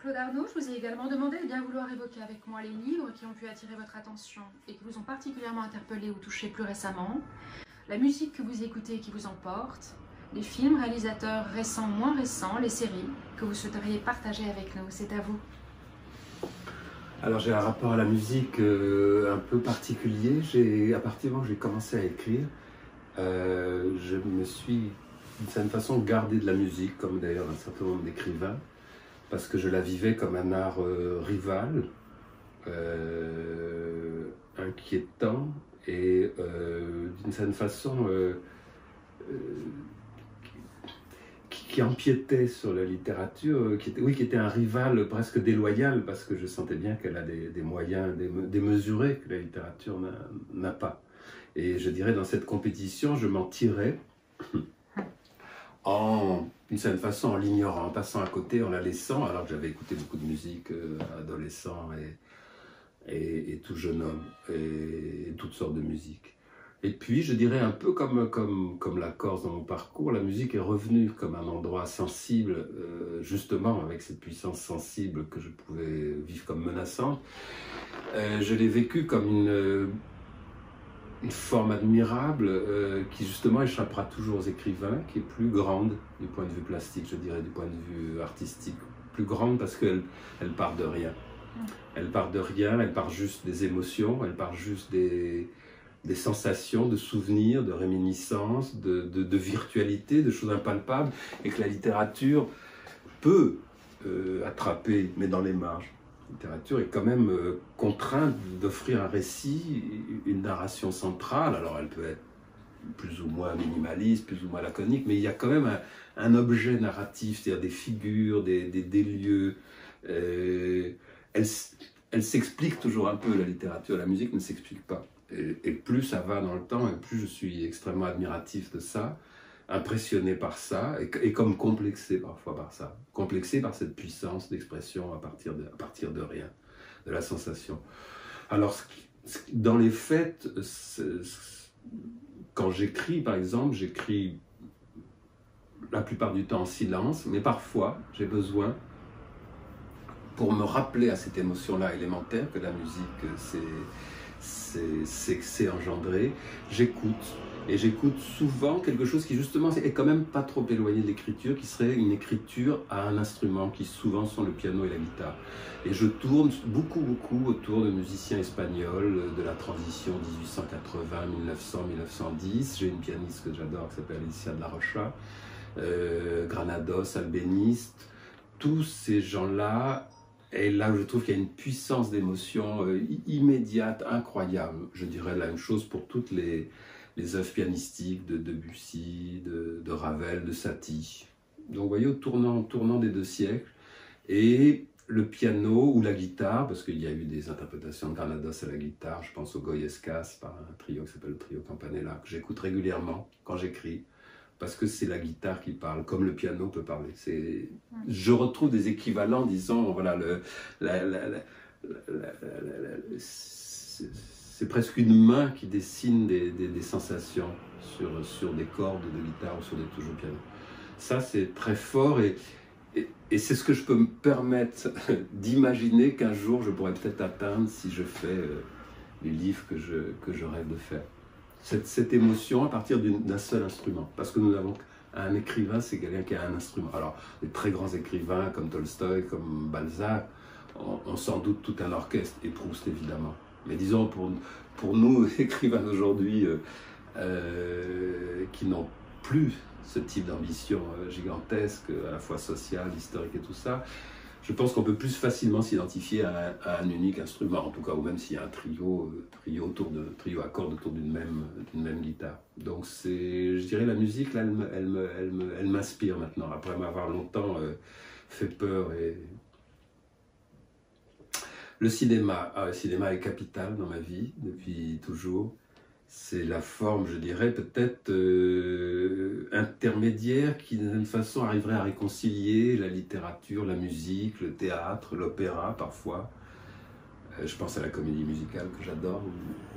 Claude Arnaud, je vous ai également demandé de bien vouloir évoquer avec moi les livres qui ont pu attirer votre attention et qui vous ont particulièrement interpellé ou touché plus récemment, la musique que vous écoutez et qui vous emporte, les films, réalisateurs récents, moins récents, les séries que vous souhaiteriez partager avec nous. C'est à vous. Alors j'ai un rapport à la musique un peu particulier. À partir du moment où j'ai commencé à écrire, je me suis d'une certaine façon gardé de la musique, comme d'ailleurs un certain nombre d'écrivains, parce que je la vivais comme un art rival, inquiétant et d'une certaine façon qui empiétait sur la littérature, qui était un rival presque déloyal, parce que je sentais bien qu'elle a des moyens démesurés que la littérature n'a pas. Et je dirais, dans cette compétition, je m'en tirais d'une certaine façon, en l'ignorant, en passant à côté, en la laissant, alors que j'avais écouté beaucoup de musique adolescent et tout jeune homme, et toutes sortes de musique. Et puis, je dirais un peu comme la Corse dans mon parcours, la musique est revenue comme un endroit sensible, justement avec cette puissance sensible que je pouvais vivre comme menaçante. Je l'ai vécu comme une forme admirable qui justement échappera toujours aux écrivains, qui est plus grande du point de vue plastique, je dirais, du point de vue artistique. Plus grande parce qu'elle part de rien. Elle part de rien, elle part juste des émotions, elle part juste des sensations, de souvenirs, de réminiscences, de virtualité, de choses impalpables, et que la littérature peut attraper, mais dans les marges. La littérature est quand même contrainte d'offrir un récit, une narration centrale. Alors elle peut être plus ou moins minimaliste, plus ou moins laconique, mais il y a quand même un objet narratif, c'est-à-dire des figures, des lieux. Elle s'explique toujours un peu, la littérature, la musique ne s'explique pas. Et plus ça va dans le temps, et plus je suis extrêmement admiratif de ça, impressionné par ça, et comme complexé parfois par ça. Complexé par cette puissance d'expression à partir de rien, de la sensation. Alors, dans les faits, quand j'écris, par exemple, j'écris la plupart du temps en silence, mais parfois, j'ai besoin, pour me rappeler à cette émotion-là élémentaire que la musique, c'est engendré, j'écoute. Et j'écoute souvent quelque chose qui justement est quand même pas trop éloigné de l'écriture, qui serait une écriture à un instrument, qui souvent sont le piano et la guitare. Et je tourne beaucoup autour de musiciens espagnols de la transition 1880, 1900, 1910. J'ai une pianiste que j'adore qui s'appelle Alicia de la Rocha, Granados, albéniste. Tous ces gens-là, et là je trouve qu'il y a une puissance d'émotion immédiate, incroyable. Je dirais la même chose pour toutes les œuvres pianistiques de Debussy, de Ravel, de Satie. Donc vous voyez, au tournant des deux siècles, et le piano ou la guitare, parce qu'il y a eu des interprétations de Granados à la guitare, je pense au Goyescas par un trio qui s'appelle le trio Campanella, que j'écoute régulièrement quand j'écris, parce que c'est la guitare qui parle, comme le piano peut parler. Je retrouve des équivalents, disons, voilà, c'est presque une main qui dessine des sensations sur des cordes de guitare ou sur des touches de piano. Ça, c'est très fort et c'est ce que je peux me permettre d'imaginer qu'un jour je pourrais peut-être atteindre si je fais les livres que je rêve de faire. Cette émotion à partir d'un seul instrument. Parce que nous avons un écrivain, c'est quelqu'un qui a un instrument. Alors, les très grands écrivains comme Tolstoï, comme Balzac, ont sans doute tout un orchestre, et Proust évidemment. Mais disons, pour nous, écrivains d'aujourd'hui, qui n'ont plus ce type d'ambition gigantesque, à la fois sociale, historique et tout ça, je pense qu'on peut plus facilement s'identifier à un unique instrument, en tout cas, ou même s'il y a un trio à cordes autour d'une même guitare. Donc, je dirais, la musique, là, elle m'inspire maintenant, après m'avoir longtemps fait peur. Le cinéma est capital dans ma vie, depuis toujours. C'est la forme, je dirais, peut-être intermédiaire qui, d'une façon, arriverait à réconcilier la littérature, la musique, le théâtre, l'opéra, parfois. Je pense à la comédie musicale que j'adore,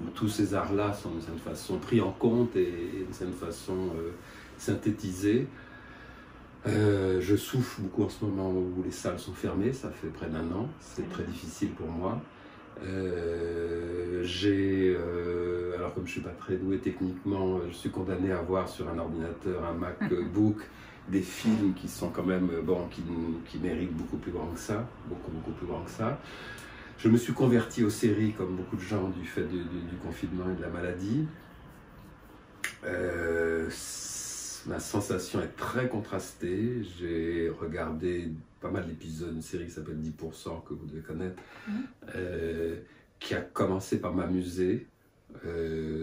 où tous ces arts-là sont, d'une certaine façon, pris en compte et d'une certaine façon, synthétisés. Je souffre beaucoup en ce moment où les salles sont fermées, ça fait près d'1 an, c'est très difficile pour moi. Alors comme je suis pas très doué techniquement, je suis condamné à voir sur un ordinateur, un MacBook, des films qui sont quand même, bon, qui méritent beaucoup plus grand que ça, beaucoup plus grand que ça. Je me suis converti aux séries comme beaucoup de gens du fait du confinement et de la maladie. Ma sensation est très contrastée. J'ai regardé pas mal d'épisodes d'une série qui s'appelle 10%, que vous devez connaître, qui a commencé par m'amuser.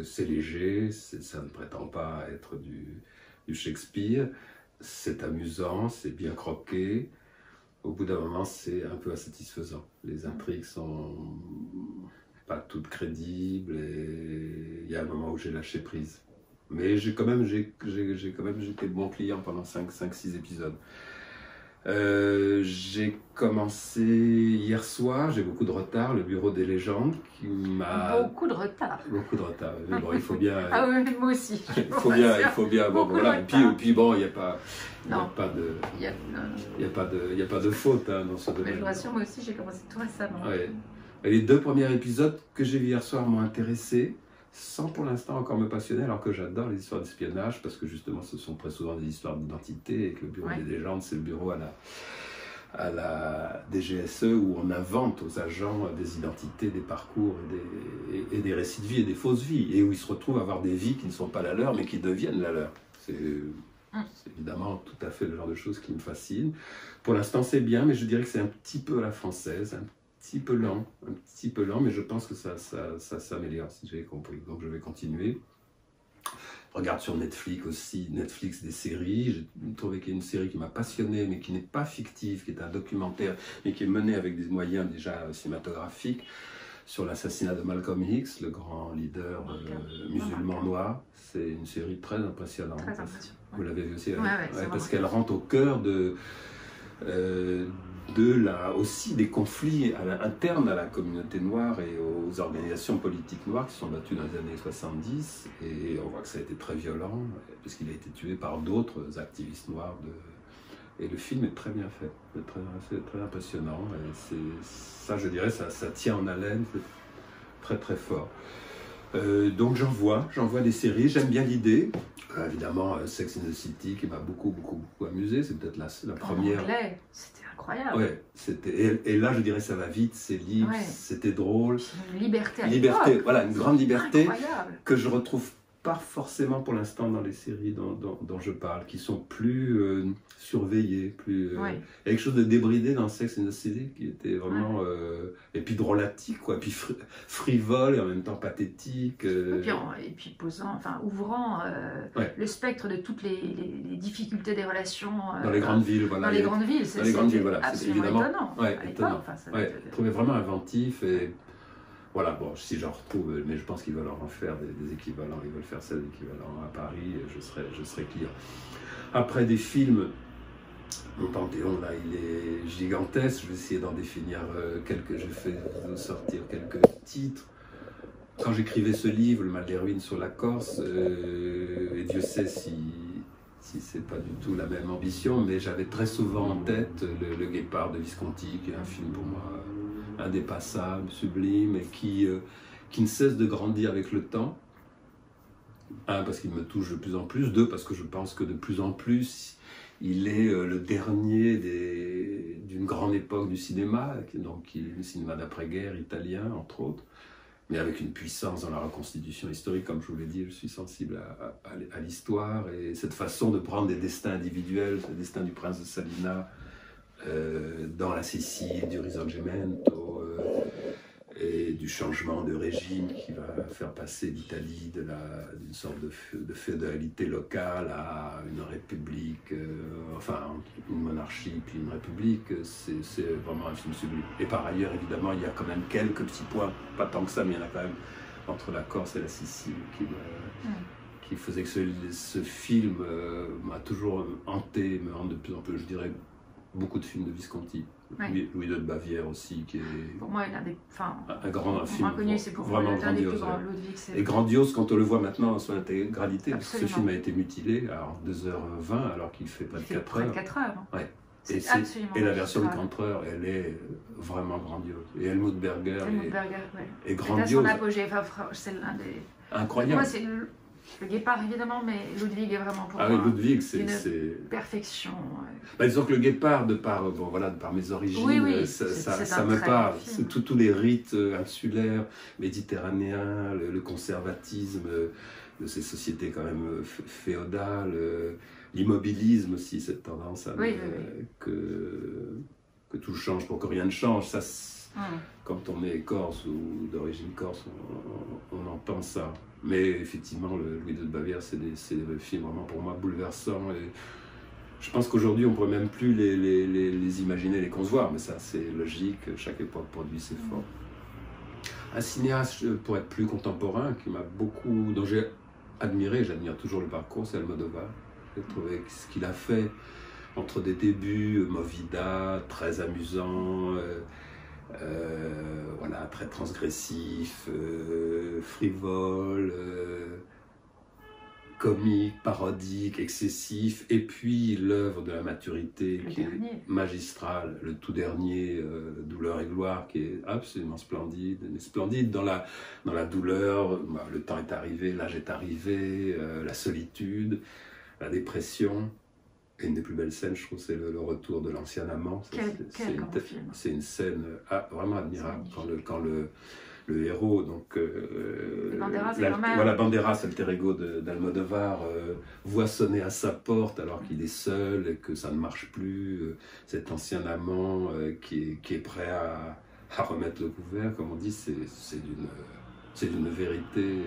C'est léger, ça ne prétend pas être du Shakespeare. C'est amusant, c'est bien croqué. Au bout d'un moment, c'est un peu insatisfaisant. Les intrigues sont pas toutes crédibles et il y a un moment où j'ai lâché prise. Mais j'ai quand même été bon client pendant 5-6 épisodes. J'ai commencé hier soir, j'ai beaucoup de retard, le Bureau des légendes qui m'a... Beaucoup de retard. Beaucoup de retard. Mais bon, il faut bien... Ah oui, moi aussi. Il faut bien... Bon, voilà. Et puis bon, il n'y a pas... Il n'y a pas de faute hein, dans ce domaine. Mais je vous rassure, moi aussi, j'ai commencé tout récemment. Ouais. Et les 2 premiers épisodes que j'ai vus hier soir m'ont intéressé, sans pour l'instant encore me passionner, alors que j'adore les histoires d'espionnage, parce que justement ce sont très souvent des histoires d'identité, et que le Bureau des légendes, c'est le bureau à la DGSE, où on invente aux agents des identités, des parcours, et des récits de vie, et des fausses vies, et où ils se retrouvent à avoir des vies qui ne sont pas la leur, mais qui deviennent la leur. C'est évidemment tout à fait le genre de choses qui me fascine. Pour l'instant c'est bien, mais je dirais que c'est un petit peu à la française, un petit peu lent, mais je pense que ça s'améliore, si j'ai compris. Donc je vais continuer. Je regarde sur Netflix des séries. J'ai trouvé qu'il y a une série qui m'a passionné, mais qui n'est pas fictive, qui est un documentaire, mais qui est mené avec des moyens déjà cinématographiques, sur l'assassinat de Malcolm X, le grand leader musulman noir. C'est une série très impressionnante. Très impressionnante. Vous l'avez vu aussi, parce qu'elle rentre au cœur aussi des conflits internes à la communauté noire et aux organisations politiques noires qui sont battues dans les années 70. Et on voit que ça a été très violent, puisqu'il a été tué par d'autres activistes noirs. Et le film est très bien fait, c'est très impressionnant. Et ça, je dirais, ça tient en haleine, c'est très très fort. Donc j'en vois des séries, j'aime bien l'idée. Évidemment, Sex and the City qui m'a beaucoup amusé, c'est peut-être la première. En anglais, c'était incroyable. Ouais, et là je dirais ça va vite, c'est libre, c'était drôle. Une liberté à l'époque. Voilà, une grande liberté incroyable. Que je retrouve pas forcément pour l'instant dans les séries dont je parle, qui sont plus surveillées, plus... Il y a quelque chose de débridé dans Sex and the City qui était vraiment... et puis drôlatique, quoi, puis frivole et en même temps pathétique. Et puis ouvrant le spectre de toutes les difficultés des relations... dans les grandes villes, voilà. Dans les grandes villes, c'est absolument étonnant. Étonnant. Je trouvais vraiment inventif et... Voilà, bon, si j'en retrouve, mais je pense qu'ils veulent en faire des équivalents, ils veulent faire ça des équivalents à Paris, je serai client. Après des films, mon panthéon là, il est gigantesque, je vais essayer d'en définir quelques, je vais sortir quelques titres. Quand j'écrivais ce livre, Le mal des ruines sur la Corse, et Dieu sait si c'est pas du tout la même ambition, mais j'avais très souvent en tête le Guépard de Visconti, qui est un film pour moi indépassable, sublime, et qui ne cesse de grandir avec le temps. 1, parce qu'il me touche de plus en plus. 2, parce que je pense que de plus en plus, il est le dernier d'une grande époque du cinéma, qui est le cinéma d'après-guerre italien, entre autres, mais avec une puissance dans la reconstitution historique. Comme je vous l'ai dit, je suis sensible à l'histoire, et cette façon de prendre des destins individuels, le destin du prince de Salina, dans la Sicile, du Risorgimento, et du changement de régime qui va faire passer l'Italie d'une sorte de féodalité locale à une république, une monarchie puis une république. C'est vraiment un film sublime. Et par ailleurs, évidemment, il y a quand même quelques petits points, pas tant que ça, mais il y en a quand même entre la Corse et la Sicile qui faisait que ce film m'a toujours hanté, me hante de plus en plus, je dirais, beaucoup de films de Visconti. Louis II de Bavière aussi, qui est pour moi l'un des, enfin, un film connu, c'est pour moi vraiment l'un des plus grandiose. grands. Ludwig, Et grandiose quand on le voit maintenant dans son intégralité. Ce Absolument. film a été mutilé en 2h20 alors qu'il fait près de 4 heures. 4 heures. Ouais. Et la version de 4 heures, elle est vraiment grandiose. Et Helmut Berger est grandiose. C'est son apogée, enfin, c'est l'un des... Incroyable. Moi, c'est le Guépard, évidemment, mais Ludwig est vraiment pour moi oui, Ludwig, c'est une perfection. Bah, disons que le Guépard, de par mes origines, ça me parle. C'est tous les rites insulaires, méditerranéens, le conservatisme de ces sociétés quand même féodales, l'immobilisme aussi, cette tendance à que tout change pour que rien ne change. Ça, quand on est corse ou d'origine corse, on entend ça. Mais effectivement, le Louis II de Bavière, c'est des films vraiment pour moi bouleversants. Et je pense qu'aujourd'hui, on ne pourrait même plus les imaginer, les concevoir. Mais ça, c'est logique. Chaque époque produit ses formes. Un cinéaste, pour être plus contemporain, dont j'ai admiré, j'admire toujours le parcours, c'est Almodovar. J'ai trouvé ce qu'il a fait entre des débuts, Movida, très amusant, très transgressif, frivole, comique, parodique, excessif, et puis l'œuvre de la maturité qui est magistrale, le tout dernier, Douleur et gloire, qui est absolument splendide dans la douleur. Le temps est arrivé, l'âge est arrivé, la solitude, la dépression. Et une des plus belles scènes, je trouve, c'est le retour de l'ancien amant. C'est une scène vraiment admirable quand le héros, donc Banderas, alter ego d'Almodovar, voit sonner à sa porte alors qu'il est seul et que ça ne marche plus. Cet ancien amant qui est prêt à remettre le couvert, comme on dit, c'est d'une vérité.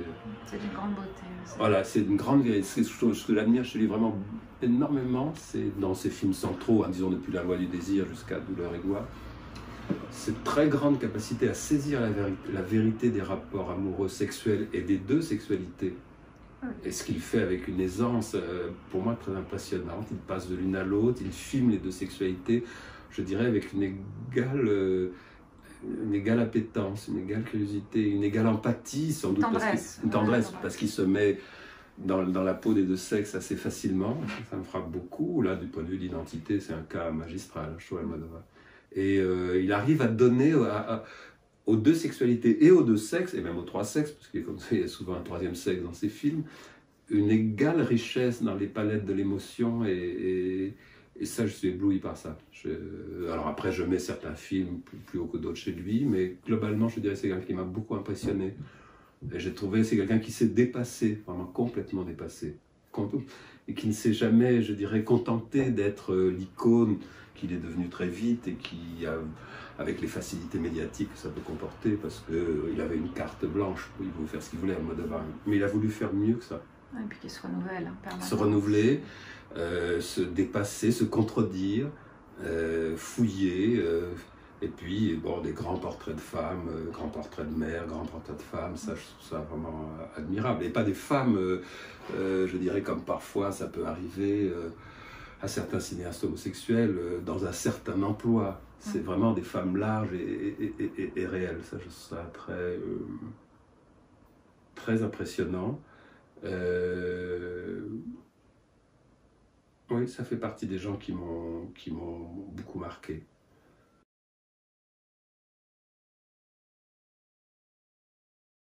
C'est d'une grande beauté. Voilà, c'est une grande vérité. Ce que j'admire, je lis vraiment énormément, c'est dans ces films centraux, disons depuis La loi du désir jusqu'à Douleur et gloire, cette très grande capacité à saisir la vérité des rapports amoureux sexuels et des deux sexualités. Et ce qu'il fait avec une aisance, pour moi, très impressionnante. Il passe de l'une à l'autre, il filme les deux sexualités, je dirais, avec une égale appétence, une égale curiosité, une égale empathie, sans doute, une tendresse, parce qu'il se met dans la peau des deux sexes assez facilement. Ça me frappe beaucoup. Là, du point de vue de l'identité, c'est un cas magistral, je trouve, Almodovar. Et il arrive à donner aux deux sexualités et aux deux sexes, et même aux trois sexes, parce qu'il y a souvent un troisième sexe dans ces films, une égale richesse dans les palettes de l'émotion, et ça, je suis ébloui par ça. Alors après, je mets certains films plus haut que d'autres chez lui, mais globalement, je dirais que c'est quelqu'un qui m'a beaucoup impressionné. Et j'ai trouvé que c'est quelqu'un qui s'est dépassé, vraiment complètement dépassé, et qui ne s'est jamais, je dirais, contenté d'être l'icône qu'il est devenu très vite et qui, avec les facilités médiatiques que ça peut comporter, parce qu'il avait une carte blanche, il pouvait faire ce qu'il voulait à Almodovar, mais il a voulu faire mieux que ça. Et puis qu'il se renouvelle permanemment. Se renouveler, se dépasser, se contredire, fouiller, et puis des grands portraits de femmes, grands portraits de mères, grands portraits de femmes, ça je trouve ça vraiment admirable. Et pas des femmes, je dirais comme parfois ça peut arriver à certains cinéastes homosexuels dans un certain emploi. C'est vraiment des femmes larges et réelles. Ça je trouve ça très impressionnant. Oui, ça fait partie des gens qui m'ont beaucoup marqué.